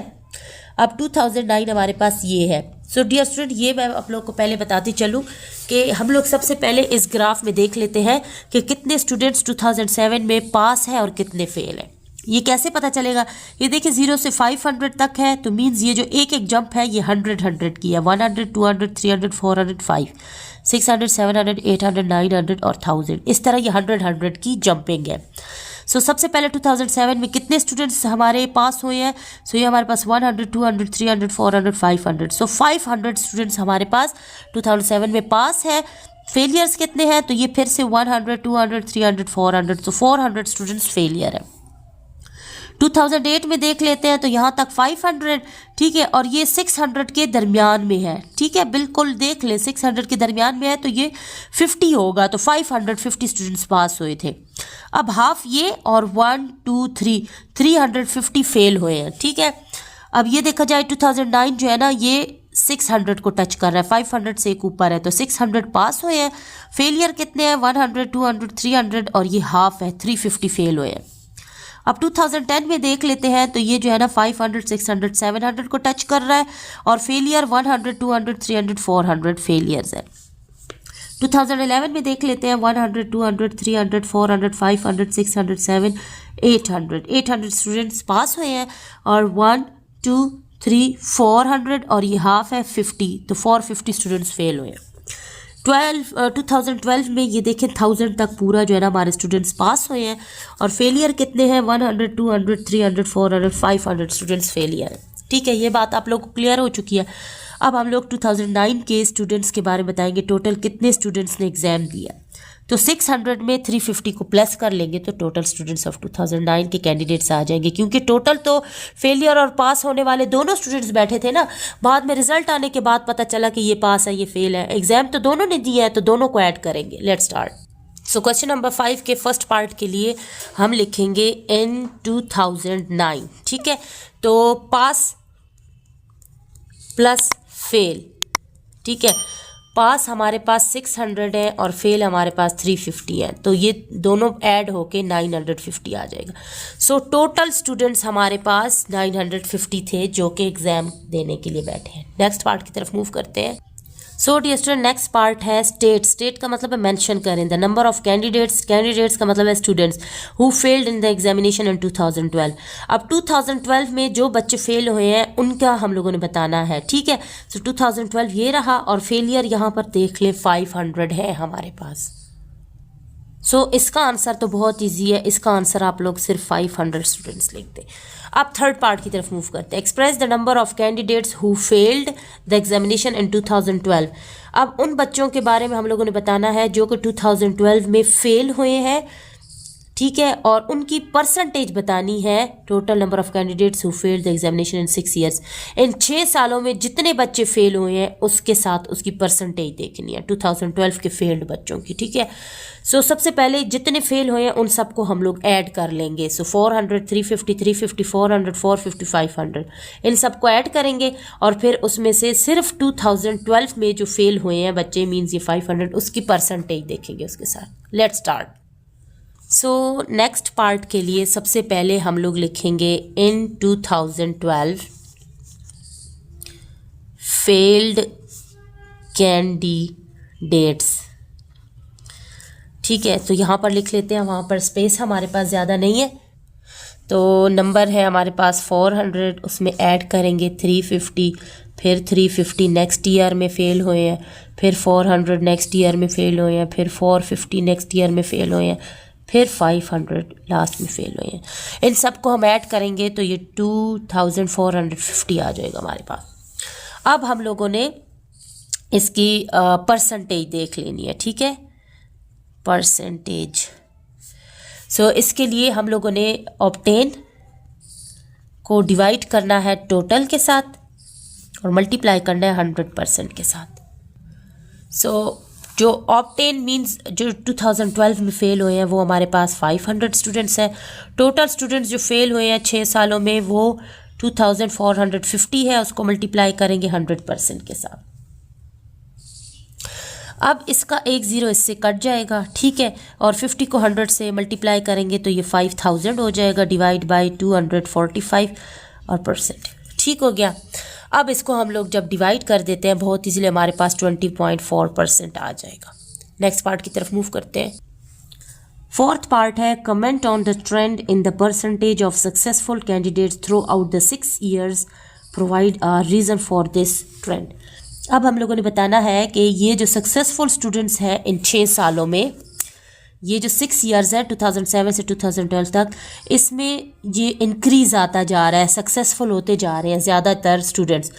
अब 2009 हमारे पास ये है। सो डियर स्टूडेंट, ये मैं आप लोग को पहले बताती चलूँ कि हम लोग सबसे पहले इस ग्राफ में देख लेते हैं कि कितने स्टूडेंट्स 2007 में पास हैं और कितने फेल हैं। ये कैसे पता चलेगा? ये देखिए 0 से 500 तक है, तो मीन्स ये जो एक एक जंप है ये 100 की है, 100, 200, 300, 400, 5, 600, 700, 800, 900 और 1000, इस तरह ये 100 की जंपिंग है। सो सबसे पहले 2007 में कितने स्टूडेंट्स हमारे पास हुए हैं? सो ये हमारे पास 100, 200, 300, 400, 500, सो 500 स्टूडेंट्स हमारे पास 2007 में पास है। फेलियर्स कितने हैं? तो ये फिर से 100, 200, 300, 400, सो 400 स्टूडेंट्स फेलियर है। 2008 में देख लेते हैं तो यहाँ तक 500, ठीक है, और ये 600 के दरमियान में है, ठीक है, बिल्कुल देख ले 600 के दरमियान में है तो ये 50 होगा, तो 550 स्टूडेंट्स पास हुए थे। अब हाफ ये और 1, 2, 3 350 फेल हुए हैं, ठीक है। अब ये देखा जाए 2009 जो है ना ये 600 को टच कर रहा है, 500 से एक ऊपर है, तो 600 पास हुए हैं। फेलियर कितने हैं? 100, 200, 300 और ये हाफ है, 350 फेल हुए हैं। अब 2010 में देख लेते हैं तो ये जो है ना 500, 600, 700 को टच कर रहा है और फेलियर 100, 200, 300, 400 फेलियर्स है। 2011 में देख लेते हैं 100, 200, 300, 400, 500, 600, 700, 800 स्टूडेंट्स पास हुए हैं और 1, 2, 3, 400 और ये हाफ है 50, तो 450 स्टूडेंट्स फेल हुए हैं। 2012 में ये देखें 1000 तक पूरा जो है ना हमारे स्टूडेंट्स पास हुए हैं और फेलियर कितने हैं? 100, 200, 300, 400, 500 स्टूडेंट्स फेलियर है, ठीक है। ये बात आप लोग को क्लियर हो चुकी है। अब हम लोग 2009 के स्टूडेंट्स के बारे में बताएंगे, टोटल कितने स्टूडेंट्स ने एग्जाम दिया। तो 600 में 350 को प्लस कर लेंगे तो टोटल स्टूडेंट्स ऑफ 2009 के कैंडिडेट्स आ जाएंगे, क्योंकि टोटल तो फेलियर और पास होने वाले दोनों स्टूडेंट्स बैठे थे ना। बाद में रिजल्ट आने के बाद पता चला कि ये पास है ये फेल है, एग्जाम तो दोनों ने दिया है तो दोनों को ऐड करेंगे। Let's start. So question number 5 के फर्स्ट पार्ट के लिए हम लिखेंगे इन 2009, ठीक है। तो पास प्लस फेल, ठीक है। पास हमारे पास 600 है और फेल हमारे पास 350 है, तो ये दोनों ऐड होके 950 आ जाएगा। सो टोटल स्टूडेंट्स हमारे पास 950 थे जो कि एग्ज़ाम देने के लिए बैठे हैं। नेक्स्ट पार्ट की तरफ मूव करते हैं। So dear student, next part है स्टेट। स्टेट का मतलब है मेंशन करें the number of candidates, candidates का मतलब है students who failed in the examination in 2012। अब 2012 में जो बच्चे फेल हुए हैं उनका हम लोगों ने बताना है, ठीक है। सो 2012 ये रहा और फेलियर यहाँ पर देख ले 500 है हमारे पास। सो इसका आंसर तो बहुत ईजी है, इसका आंसर आप लोग सिर्फ 500 स्टूडेंट्स लिख दें। अब थर्ड पार्ट की तरफ मूव करते हैं। Express the number of candidates who failed the examination in 2012। अब उन बच्चों के बारे में हम लोगों ने बताना है जो कि 2012 में फेल हुए हैं, ठीक है, और उनकी परसेंटेज बतानी है। Total number of candidates who failed the examination in 6 years. इन 6 सालों में जितने बच्चे फेल हुए हैं उसके साथ उसकी परसेंटेज देखनी है 2012 के फेल्ड बच्चों की, ठीक है। सो सबसे पहले जितने फेल हुए हैं उन सबको हम लोग ऐड कर लेंगे। सो 400, 350, 350, 400, 450, 500 इन सबको ऐड करेंगे और फिर उसमें से सिर्फ 2012 में जो फेल हुए हैं बच्चे, मीन्स ये 500, उसकी परसेंटेज देखेंगे उसके साथ। Let's start. So next part के लिए सबसे पहले हम लोग लिखेंगे इन 2012 फेल्ड कैंडिडेट्स, ठीक है। तो यहाँ पर लिख लेते हैं, वहाँ पर स्पेस हमारे पास ज़्यादा नहीं है, तो नंबर है हमारे पास 400, उसमें ऐड करेंगे 350, फिर 350 नेक्स्ट ईयर में फ़ेल हुए हैं, फिर 400 नेक्स्ट ईयर में फ़ेल हुए हैं, फिर 450 नेक्स्ट ईयर में फ़ेल हुए हैं, फिर 500 लास्ट में फ़ेल हुए हैं। इन सबको हम ऐड करेंगे तो ये 2450 आ जाएगा हमारे पास। अब हम लोगों ने इसकी परसेंटेज देख लेनी है, ठीक है, परसेंटेज। सो इसके लिए हम लोगों ने ऑब्टेन को डिवाइड करना है टोटल के साथ और मल्टीप्लाई करना है 100% के साथ। सो जो ऑब्टेन मींस जो 2012 में फ़ेल हुए हैं वो हमारे पास 500 स्टूडेंट्स हैं। टोटल स्टूडेंट्स जो फ़ेल हुए हैं 6 सालों में वो 2450 है, उसको मल्टीप्लाई करेंगे 100% के साथ। अब इसका एक ज़ीरो इससे कट जाएगा, ठीक है, और 50 को 100 से मल्टीप्लाई करेंगे तो ये 5000 हो जाएगा, डिवाइड बाय 245 और परसेंट, ठीक हो गया। अब इसको हम लोग जब डिवाइड कर देते हैं बहुत इजीली हमारे पास 20.4% आ जाएगा। नेक्स्ट पार्ट की तरफ मूव करते हैं। फोर्थ पार्ट है comment on the trend in the percentage of successful candidates through out the 6 years, provide a reason for this trend. अब हम लोगों ने बताना है कि ये जो सक्सेसफुल स्टूडेंट्स हैं इन 6 सालों में, ये जो 6 years है 2007 से 2012 तक, इसमें ये इंक्रीज़ आता जा रहा है, सक्सेसफुल होते जा रहे हैं ज़्यादातर स्टूडेंट्स।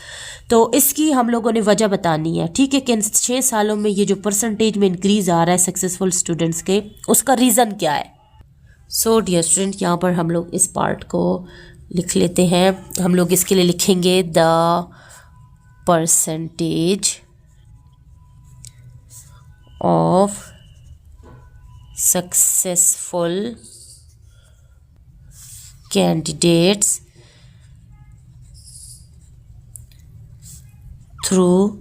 तो इसकी हम लोगों ने वजह बतानी है, ठीक है, कि इन 6 सालों में ये जो परसेंटेज में इंक्रीज़ आ रहा है सक्सेसफुल स्टूडेंट्स के, उसका रीज़न क्या है। सो डियर स्टूडेंट, यहाँ पर हम लोग इस पार्ट को लिख लेते हैं। हम लोग इसके लिए लिखेंगे the percentage of successful candidates throughout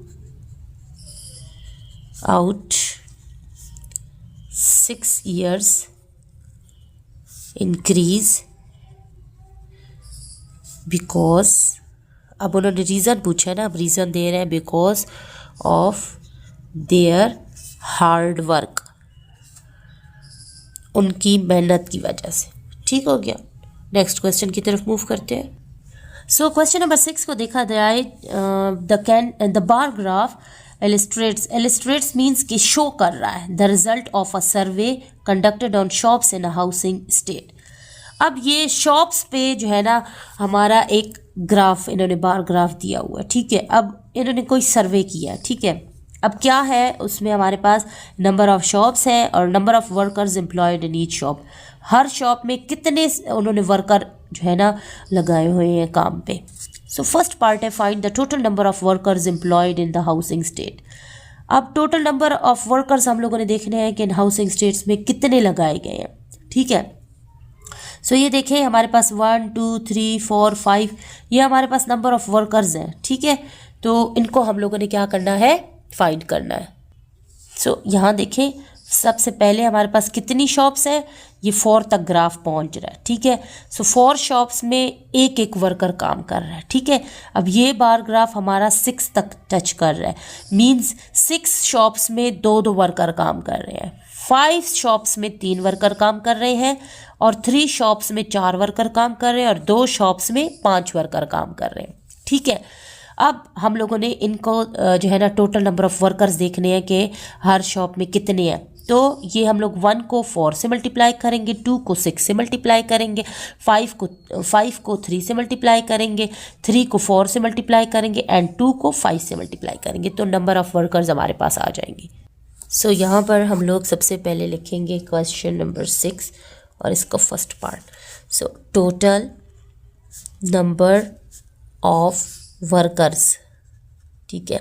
6 years increase because, अब उन्होंने रीज़न पूछा है ना, अब रीज़न दे रहे हैं because of their hard work, उनकी मेहनत की वजह से। ठीक हो गया। नेक्स्ट क्वेश्चन की तरफ मूव करते हैं। सो क्वेश्चन नंबर 6 को देखा जाए, the bar graph illustrates means कि शो कर रहा है the result of a survey conducted on shops in a housing state. अब ये शॉप्स पे जो है ना हमारा एक ग्राफ, इन्होंने बार ग्राफ दिया हुआ है, ठीक है। अब इन्होंने कोई सर्वे किया, ठीक है। अब क्या है उसमें हमारे पास नंबर ऑफ़ शॉप्स है और number of workers employed in each shop. Her shop में कितने उन्होंने वर्कर जो है ना लगाए हुए हैं काम पे। सो फर्स्ट पार्ट है find the total number of workers employed in the housing state. अब टोटल नंबर ऑफ़ वर्कर्स हम लोगों ने देखने हैं कि इन हाउसिंग स्टेट्स में कितने लगाए गए हैं, ठीक है। सो ये देखें हमारे पास 1 2 3 4 5 ये हमारे पास नंबर ऑफ़ वर्कर्स हैं, ठीक है। तो इनको हम लोगों ने क्या करना है, फाइंड करना है। सो यहाँ देखें सबसे पहले हमारे पास कितनी शॉप्स हैं, ये 4 तक ग्राफ पहुँच रहा है, ठीक है। सो 4 शॉप्स में एक एक वर्कर काम कर रहा है, ठीक है। अब ये बार ग्राफ हमारा 6 तक टच कर रहा है, मींस 6 शॉप्स में 2-2 वर्कर काम कर रहे हैं, 5 शॉप्स में 3 वर्कर काम कर रहे हैं और 3 शॉप्स में 4 वर्कर काम कर रहे हैं और 2 शॉप्स में 5 वर्कर काम कर रहे हैं, ठीक है। अब हम लोगों ने इनको जो है ना टोटल नंबर ऑफ़ वर्कर्स देखने हैं कि हर शॉप में कितने हैं। तो ये हम लोग 1 को 4 से मल्टीप्लाई करेंगे, 2 को 6 से मल्टीप्लाई करेंगे, 5 को 3 से मल्टीप्लाई करेंगे, 3 को 4 से मल्टीप्लाई करेंगे एंड 2 को 5 से मल्टीप्लाई करेंगे, तो नंबर ऑफ़ वर्कर्स हमारे पास आ जाएंगे। सो यहाँ पर हम लोग सबसे पहले लिखेंगे क्वेश्चन नंबर 6 और इसका first part. So total number of workers, ठीक है।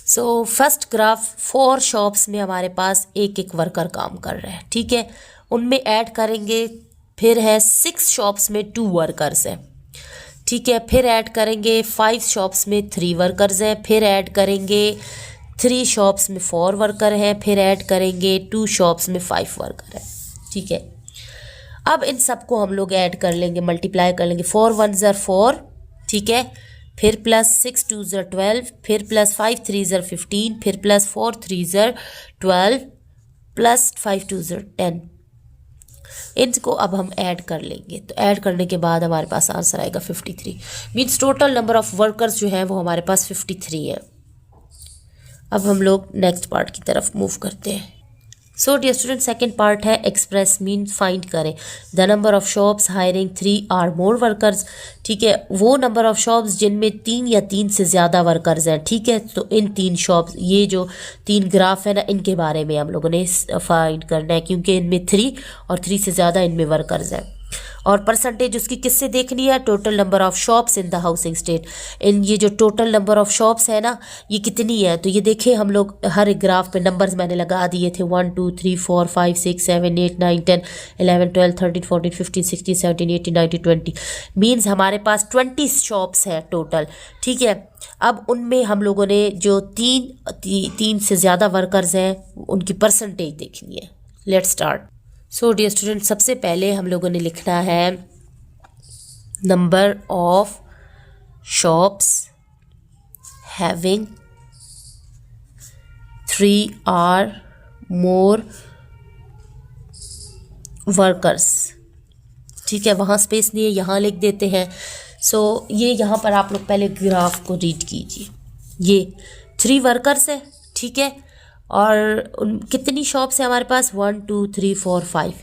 सो फर्स्ट ग्राफ 4 शॉप्स में हमारे पास एक एक वर्कर काम कर रहा है, ठीक है। उनमें ऐड करेंगे, फिर है 6 शॉप्स में 2 वर्कर्स हैं, ठीक है। फिर ऐड करेंगे 5 शॉप्स में 3 वर्कर्स हैं, फिर ऐड करेंगे 3 शॉप्स में 4 वर्कर हैं, फिर ऐड करेंगे 2 शॉप्स में 5 वर्कर हैं, ठीक है। अब इन सबको हम लोग ऐड कर लेंगे, मल्टीप्लाई कर लेंगे, 4 1 ज़र 4, ठीक है। फिर प्लस 6 2 ज़र 12, फिर प्लस 5 3 ज़र 15, फिर प्लस 4 3 ज़र 12, प्लस 5 2 ज़र 10। इनको अब हम ऐड कर लेंगे, तो ऐड करने के बाद हमारे पास आंसर आएगा 53। Means total number of workers जो हैं वो हमारे पास 53 है। अब हम लोग नेक्स्ट पार्ट की तरफ मूव करते हैं। So dear student, second part है एक्सप्रेस मीन फाइंड करें the number of shops having 3 और मोर वर्कर्स, ठीक है। वो नंबर ऑफ शॉप्स जिनमें 3 या 3 से ज़्यादा वर्कर्स हैं, ठीक है। तो इन 3 शॉप्स, ये जो 3 ग्राफ है ना, इनके बारे में हम लोगों ने फाइंड करना है, क्योंकि इनमें 3 और 3 से ज़्यादा इनमें वर्कर्स हैं। और परसेंटेज उसकी किससे देखनी है, total number of shops in the housing state. इन ये जो टोटल नंबर ऑफ़ शॉप्स है ना, ये कितनी है, तो ये देखिए हम लोग हर एक ग्राफ पे नंबर्स मैंने लगा दिए थे, 1 2 3 4 5 6 7 8 9 10 11 12 13 14 15 16 17 18 19 20। मीन्स हमारे पास 20 शॉप्स हैं टोटल, ठीक है। अब उनमें हम लोगों ने जो 3 से ज़्यादा वर्कर्स हैं उनकी परसेंटेज देखनी है। Let's start. So dear student, सबसे पहले हम लोगों ने लिखना है number of shops having 3 or more workers. ठीक है, वहाँ स्पेस नहीं है, यहाँ लिख देते हैं। सो ये यहाँ पर आप लोग पहले ग्राफ को रीड कीजिए। ये 3 वर्कर्स है, ठीक है, और कितनी शॉप्स है हमारे पास? 1 2 3 4 5।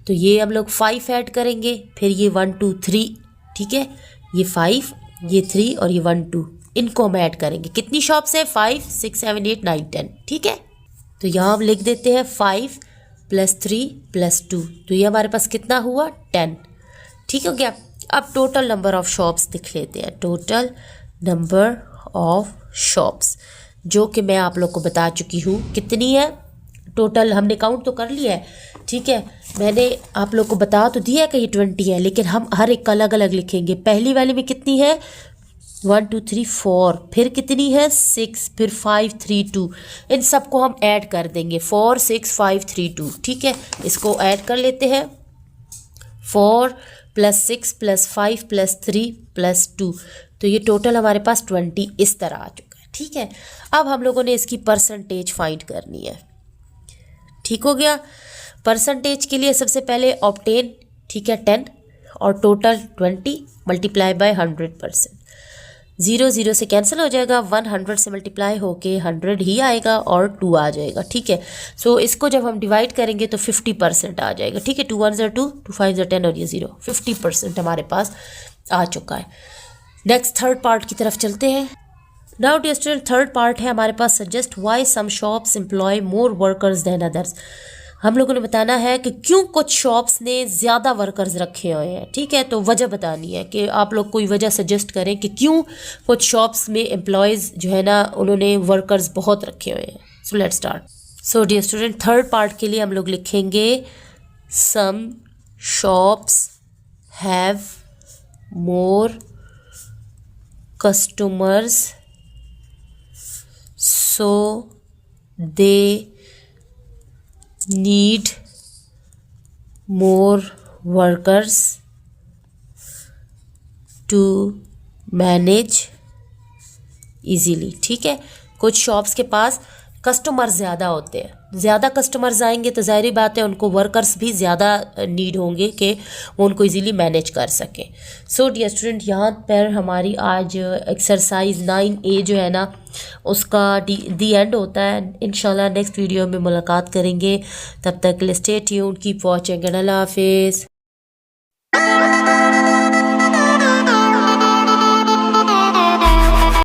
तो ये हम लोग 5 ऐड करेंगे, फिर ये 1 2 3, ठीक है, ये 5, ये 3 और ये 1 2, इनको हम ऐड करेंगे। कितनी शॉप्स है? 5 6 7 8 9 10, ठीक है। तो यहाँ हम लिख देते हैं 5 + 3 + 2, तो ये हमारे पास कितना हुआ? 10, ठीक हो गया। अब टोटल नंबर ऑफ शॉप्स लिख लेते हैं। टोटल नंबर ऑफ शॉप्स, जो कि मैं आप लोग को बता चुकी हूँ कितनी है। टोटल हमने काउंट तो कर लिया है, ठीक है, मैंने आप लोग को बता तो दिया है कि ये 20 है, लेकिन हम हर एक अलग अलग लिखेंगे। पहली वाली में कितनी है? 1 2 3 4, फिर कितनी है? 6, फिर 5 3 2, इन सबको हम ऐड कर देंगे। 4 6 5 3 2, ठीक है, इसको ऐड कर लेते हैं। 4 + 6 + 5 + 3 + 2, तो ये टोटल हमारे पास 20 इस तरह आ चुका है, ठीक है। अब हम लोगों ने इसकी परसेंटेज फाइंड करनी है, ठीक हो गया। परसेंटेज के लिए सबसे पहले ऑब्टेन, ठीक है, 10 और टोटल 20 मल्टीप्लाई बाय 100%। 0 0 से कैंसिल हो जाएगा, 100 से मल्टीप्लाई होके 100 ही आएगा और 2 आ जाएगा, ठीक है। सो इसको जब हम डिवाइड करेंगे तो 50% आ जाएगा, ठीक है। 2 1 = 2, 2 5 = 10 और ये 0, 50% हमारे पास आ चुका है। नेक्स्ट थर्ड पार्ट की तरफ चलते हैं। Now dear student, third part है हमारे पास suggest why some shops employ more workers than others. हम लोगों ने बताना है कि क्यों कुछ शॉप्स ने ज़्यादा वर्कर्स रखे हुए हैं, ठीक है। तो वजह बतानी है कि आप लोग कोई वजह सजेस्ट करें कि क्यों कुछ शॉप्स में एम्प्लॉयज़ जो है ना, उन्होंने वर्कर्स बहुत रखे हुए हैं। So let's start. So dear student, third part के लिए हम लोग लिखेंगे some shops have more customers so they need more workers to manage easily, ठीक है। कुछ शॉप्स के पास कस्टमर ज़्यादा होते हैं, ज़्यादा कस्टमर्स आएंगे तो ज़ाहिर बात है उनको वर्कर्स भी ज़्यादा नीड होंगे कि वो उनको इजीली मैनेज कर सकें। सो डियर स्टूडेंट, यहाँ पर हमारी आज एक्सरसाइज 9A जो है ना, उसका दी एंड होता है। इंशाल्लाह नेक्स्ट वीडियो में मुलाकात करेंगे, तब तक stay tuned, keep watching and अल्लाह हाफिज़।